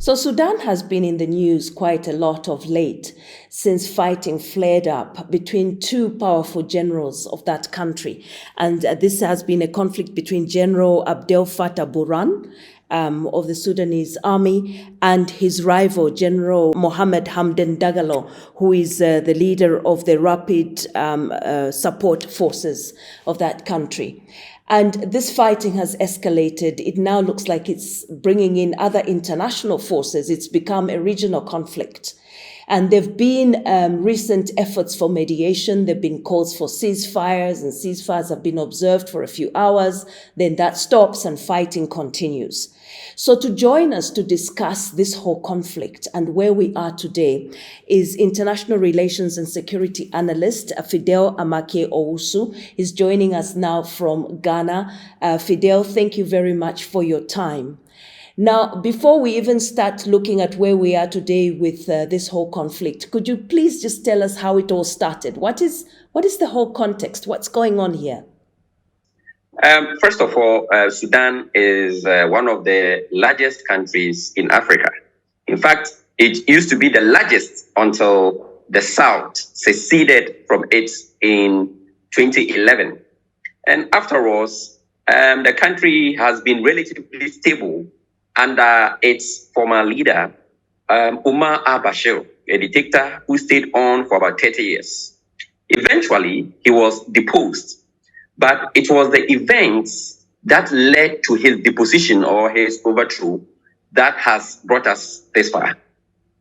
So Sudan has been in the news quite a lot of late since fighting flared up between two powerful generals of that country. And this has been a conflict between General Abdel Fattah Burhan of the Sudanese army and his rival, General Mohammed Hamdan Dagalo, who is the leader of the rapid support forces of that country. And this fighting has escalated. It now looks like it's bringing in other international forces. It's become a regional conflict. And there have been recent efforts for mediation. There have been calls for ceasefires, and ceasefires have been observed for a few hours. Then that stops and fighting continues. So to join us to discuss this whole conflict and where we are today is International Relations and Security Analyst Fidel Amakye Owusu. He's joining us now from Ghana. Fidel, thank you very much for your time. Now, before we even start looking at where we are today with this whole conflict, could you please just tell us how it all started? What is the whole context? What's going on here? First of all, Sudan is one of the largest countries in Africa. In fact, it used to be the largest until the South seceded from it in 2011. And afterwards, the country has been relatively stable under its former leader, Omar al-Bashir, a dictator who stayed on for about 30 years. Eventually, he was deposed. But it was the events that led to his deposition or his overthrow that has brought us this far.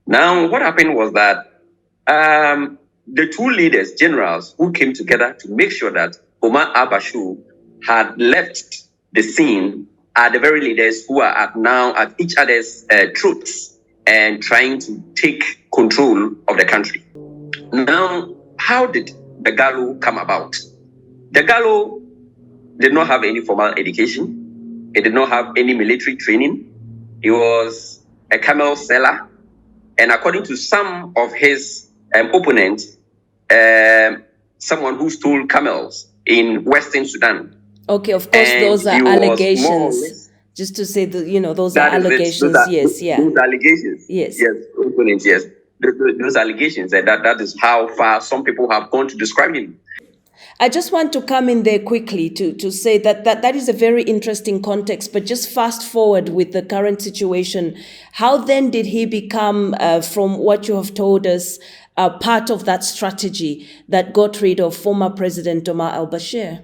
Now, what happened was that the two leaders, generals, who came together to make sure that Omar al-Bashir had left the scene are the very leaders who are now at each other's throats and trying to take control of the country. Now, how did the Dagalo come about? Dagalo did not have any formal education. He did not have any military training. He was a camel seller. And according to some of his opponents, someone who stole camels in Western Sudan. Okay, of course, and those are allegations. Just to say that, those are allegations. Those allegations. Yes. Yes, opponents, yes. Those allegations, that is how far some people have gone to describe him. I just want to come in there quickly to say that is a very interesting context, but just fast forward with the current situation. How then did he become, from what you have told us, part of that strategy that got rid of former President Omar al-Bashir?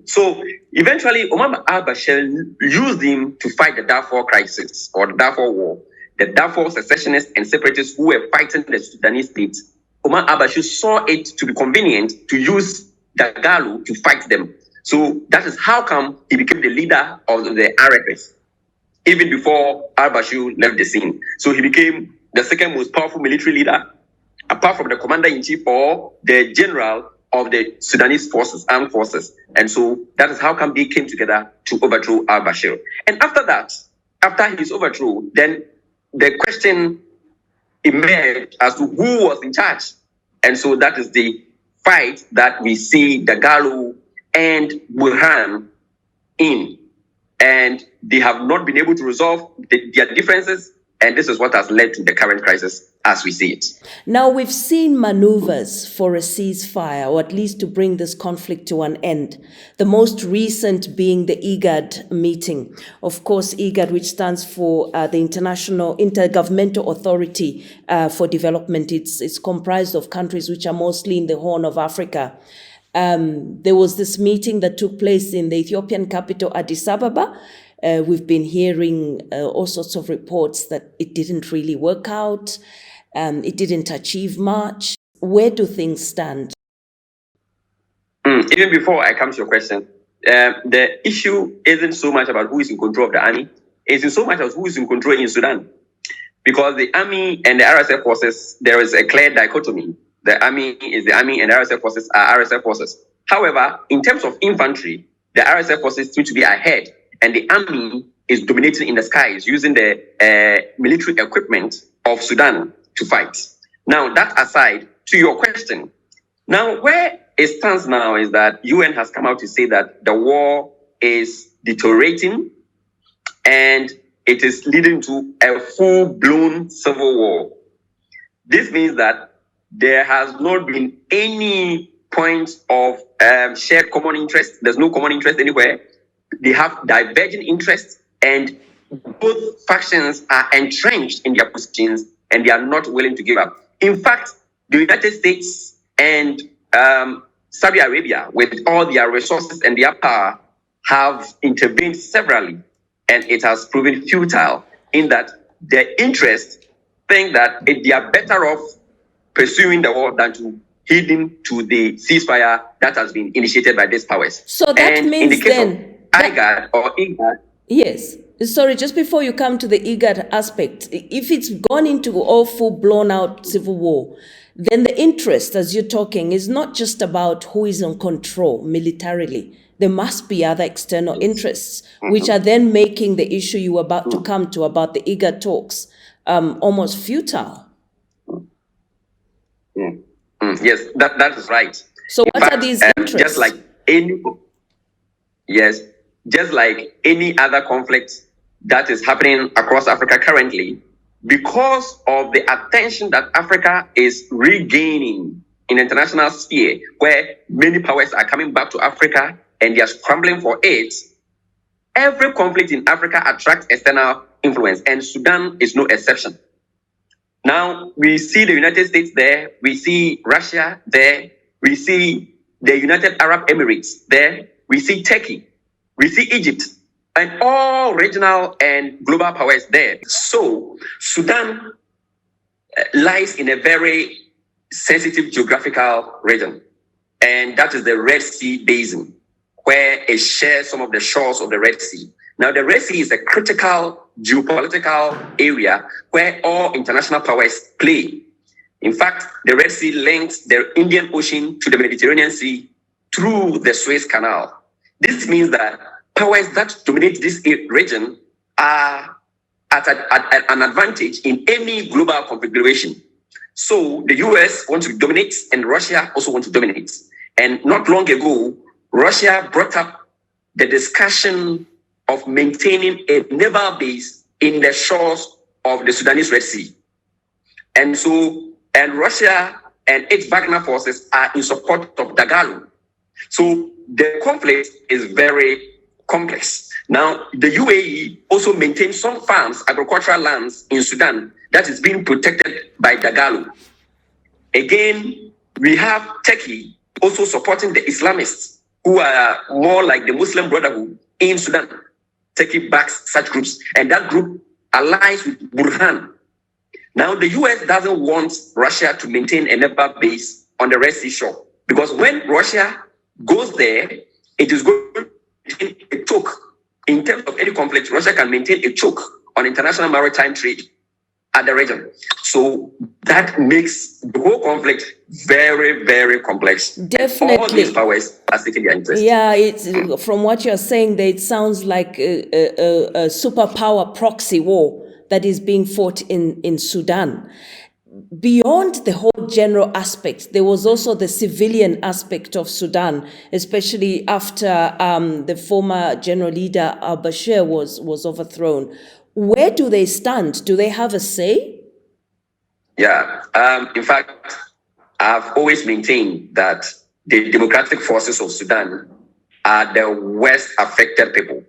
So eventually, Omar al-Bashir used him to fight the Darfur crisis or the Darfur war. The Darfur secessionists and separatists who were fighting the Sudanese state, Omar al-Bashir saw it to be convenient to use Dagalo to fight them. So that is how come he became the leader of the RFS, even before al-Bashir left the scene. So he became the second most powerful military leader, apart from the commander-in-chief or the general of the Sudanese forces, armed forces. And so that is how come they came together to overthrow al-Bashir. And after that, after his overthrow, then the question emerged as to who was in charge. And so that is the fight that we see Dagalo and Burhan in. And they have not been able to resolve their differences. And this is what has led to the current crisis as we see it. Now, we've seen maneuvers for a ceasefire, or at least to bring this conflict to an end. The most recent being the IGAD meeting. Of course, IGAD, which stands for the International Intergovernmental Authority for Development. It's comprised of countries which are mostly in the Horn of Africa. There was this meeting that took place in the Ethiopian capital, Addis Ababa. We've been hearing all sorts of reports that it didn't really work out. It didn't achieve much. Where do things stand? Even before I come to your question, the issue isn't so much about who is in control of the army. It's in so much as who is in control in Sudan. Because the army and the RSF forces, there is a clear dichotomy. The army is the army and the RSF forces are RSF forces. However, in terms of infantry, the RSF forces seem to be ahead. And the army is dominating in the skies using the military equipment of Sudan to fight. Now, that aside, to your question, now where it stands now is that UN has come out to say that the war is deteriorating and it is leading to a full-blown civil war. This means that there has not been any point of shared common interest. There's no common interest anywhere. They have divergent interests, and both factions are entrenched in their positions, and they are not willing to give up. In fact, the United States and Saudi Arabia, with all their resources and their power, have intervened severally, and it has proven futile in that their interests think that they are better off pursuing the war than to heeding to the ceasefire that has been initiated by these powers. So that means in the case then of IGAD or IGAD, yes. Sorry, just before you come to the IGAD aspect, if it's gone into all full blown out civil war, then the interest, as you're talking, is not just about who is in control militarily. There must be other external interests, which are then making the issue you were about to come to about the IGAD talks almost futile. Yes, that is right. So what are these interests? Just like any other conflict that is happening across Africa currently, because of the attention that Africa is regaining in the international sphere, where many powers are coming back to Africa and they are scrambling for it, every conflict in Africa attracts external influence, and Sudan is no exception. Now, we see the United States there, we see Russia there, we see the United Arab Emirates there, we see Turkey, we see Egypt, and all regional and global powers there. So, Sudan lies in a very sensitive geographical region, and that is the Red Sea Basin, where it shares some of the shores of the Red Sea. Now, the Red Sea is a critical geopolitical area where all international powers play. In fact, the Red Sea links the Indian Ocean to the Mediterranean Sea through the Suez Canal. This means that powers that dominate this region are at an advantage in any global configuration. So the US wants to dominate, and Russia also wants to dominate. And not long ago, Russia brought up the discussion of maintaining a naval base in the shores of the Sudanese Red Sea. And Russia and its Wagner forces are in support of Dagalo. So the conflict is very complex. Now, the UAE also maintains some farms, agricultural lands in Sudan that is being protected by Dagalo. Again, we have Turkey also supporting the Islamists, who are more like the Muslim Brotherhood in Sudan. Turkey backs such groups, and that group allies with Burhan. Now, the US doesn't want Russia to maintain a naval base on the Red Sea shore, because when Russia goes there, it is going to maintain a choke. In terms of any conflict, Russia can maintain a choke on international maritime trade at the region. So that makes the whole conflict very, very complex. Definitely. All these powers are seeking their interest. Yeah, it's from what you're saying, that it sounds like a superpower proxy war that is being fought in Sudan. Beyond the whole general aspect, there was also the civilian aspect of Sudan, especially after the former general leader al-Bashir was overthrown. Where do they stand? Do they have a say? Yeah. In fact, I've always maintained that the democratic forces of Sudan are the worst affected people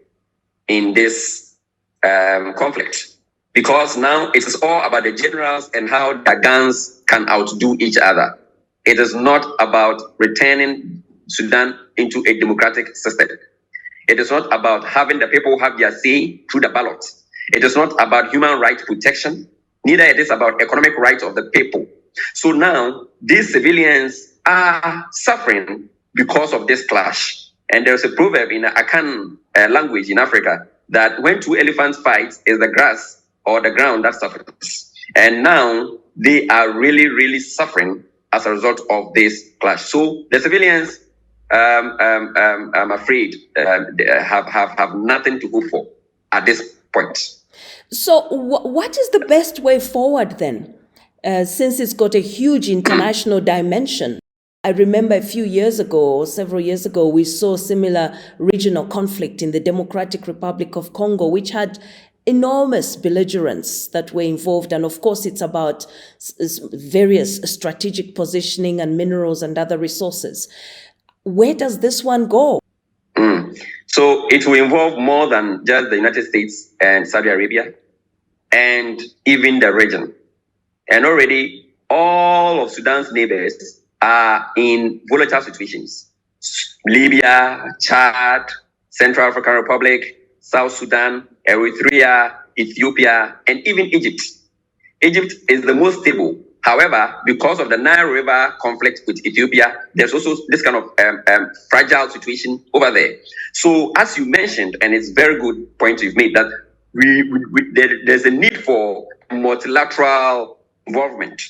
in this conflict. Because now it is all about the generals and how the guns can outdo each other. It is not about returning Sudan into a democratic system. It is not about having the people have their say through the ballot. It is not about human rights protection. Neither it is about economic rights of the people. So now these civilians are suffering because of this clash. And there's a proverb in the Akan language in Africa that when two elephants fight, is the grass or the ground that suffers. And now they are really, really suffering as a result of this clash. So the civilians, I'm afraid, have nothing to hope for at this point. So what is the best way forward then, since it's got a huge international dimension? I remember a few years ago, or several years ago, we saw similar regional conflict in the Democratic Republic of Congo, which had enormous belligerents that were involved. And of course, it's about various strategic positioning and minerals and other resources. Where does this one go? So it will involve more than just the United States and Saudi Arabia and even the region. And already all of Sudan's neighbors are in volatile situations. Libya, Chad, Central African Republic, South Sudan, Eritrea, Ethiopia, and even Egypt. Egypt is the most stable. However, because of the Nile River conflict with Ethiopia, there's also this kind of fragile situation over there. So as you mentioned, and it's a very good point you've made, that there's a need for multilateral involvement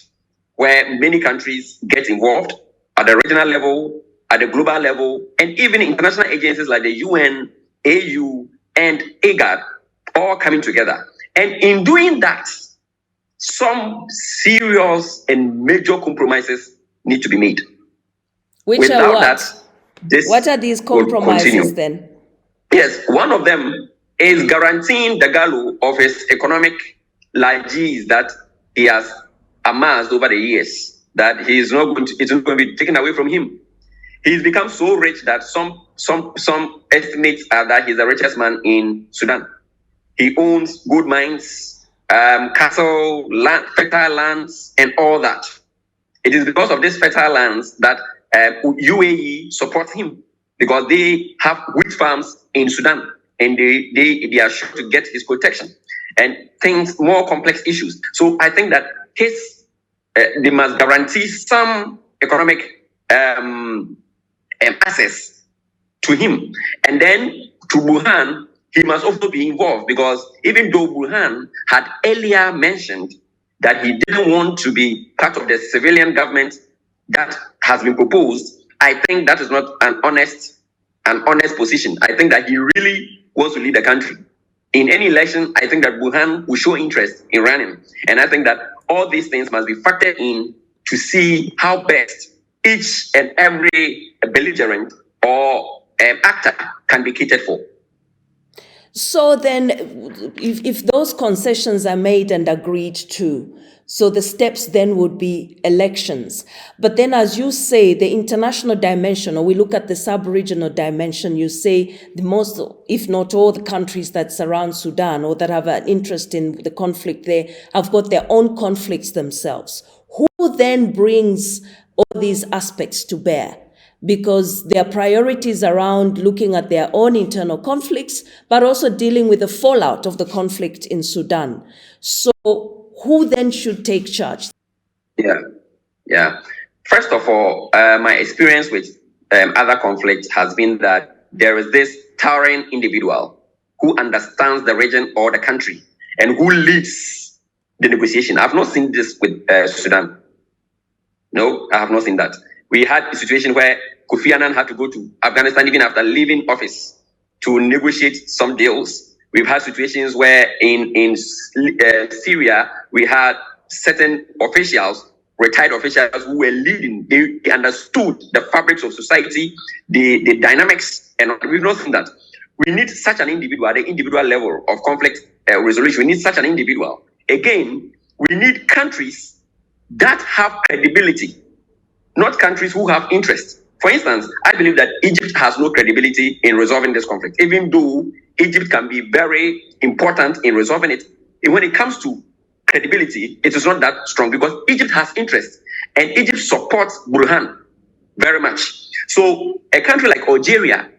where many countries get involved at the regional level, at the global level, and even international agencies like the UN, AU, and IGAD all coming together. And in doing that, some serious and major compromises need to be made. Which are what? What are these compromises then? Yes, one of them is guaranteeing the Dagalo of his economic largesse that he has amassed over the years, that it's not going to be taken away from him. He's become so rich that some estimates are that he's the richest man in Sudan. He owns gold mines, cattle, land, fertile lands, and all that. It is because of these fertile lands that UAE supports him, because they have wheat farms in Sudan, and they are sure to get his protection and things, more complex issues. So I think that they must guarantee some economic access to him. And then to Burhan, he must also be involved, because even though Burhan had earlier mentioned that he didn't want to be part of the civilian government that has been proposed, I think that is not an honest position. I think that he really wants to lead the country. In any election, I think that Burhan will show interest in running. And I think that all these things must be factored in to see how best each and every belligerent or actor can be catered for. So then, if those concessions are made and agreed to, so the steps then would be elections. But then, as you say, the international dimension, or we look at the sub-regional dimension, you say the most, if not all, the countries that surround Sudan or that have an interest in the conflict there have got their own conflicts themselves. Who then brings all these aspects to bear? Because their priorities around looking at their own internal conflicts, but also dealing with the fallout of the conflict in Sudan. So who then should take charge? Yeah. First of all, my experience with other conflicts has been that there is this towering individual who understands the region or the country and who leads the negotiation. I've not seen this with Sudan. No, I have not seen that. We had a situation where Kofi Annan had to go to Afghanistan even after leaving office to negotiate some deals. We've had situations where in Syria, we had certain officials, retired officials who were leading. They understood the fabrics of society, the dynamics, and we've not seen that. We need such an individual at the individual level of conflict resolution. We need such an individual. Again, we need countries that have credibility, not countries who have interest. For instance, I believe that Egypt has no credibility in resolving this conflict, even though Egypt can be very important in resolving it. And when it comes to credibility, it is not that strong, because Egypt has interest and Egypt supports Burhan very much. So a country like Algeria,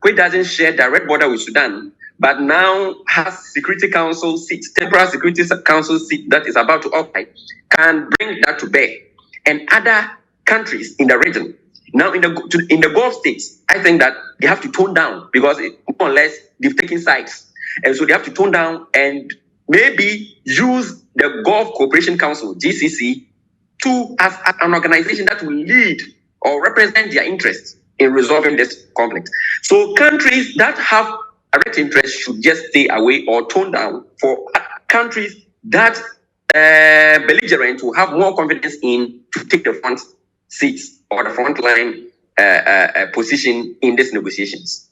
which doesn't share direct border with Sudan, but now has Security Council seats, temporary Security Council seat that is about to occupy, can bring that to bear. And other countries in the region. Now, in the Gulf states, I think that they have to tone down, because more or less they've taken sides. And so they have to tone down and maybe use the Gulf Cooperation Council, GCC, as an organization that will lead or represent their interests in resolving this conflict. So countries that have direct interest should just stay away or tone down. For countries that belligerent will have more confidence in to take the front seats or the frontline position in these negotiations.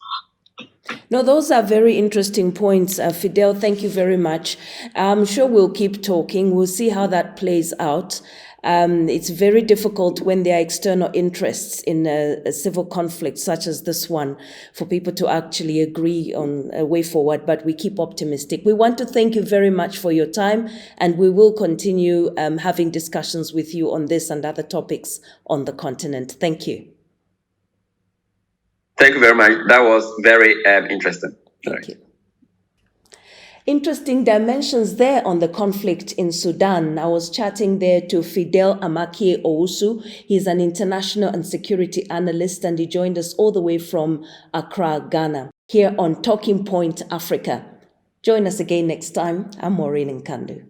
No, those are very interesting points. Fidel, thank you very much. I'm sure we'll keep talking. We'll see how that plays out. It's very difficult when there are external interests in a civil conflict such as this one for people to actually agree on a way forward, but we keep optimistic. We want to thank you very much for your time, and we will continue having discussions with you on this and other topics on the continent. Thank you. Thank you very much. That was very interesting. Thank you. Interesting dimensions there on the conflict in Sudan. I was chatting there to Fidel Amakye Owusu. He's an international and security analyst, and he joined us all the way from Accra, Ghana, here on Talking Point Africa. Join us again next time. I'm Maureen Nkandu.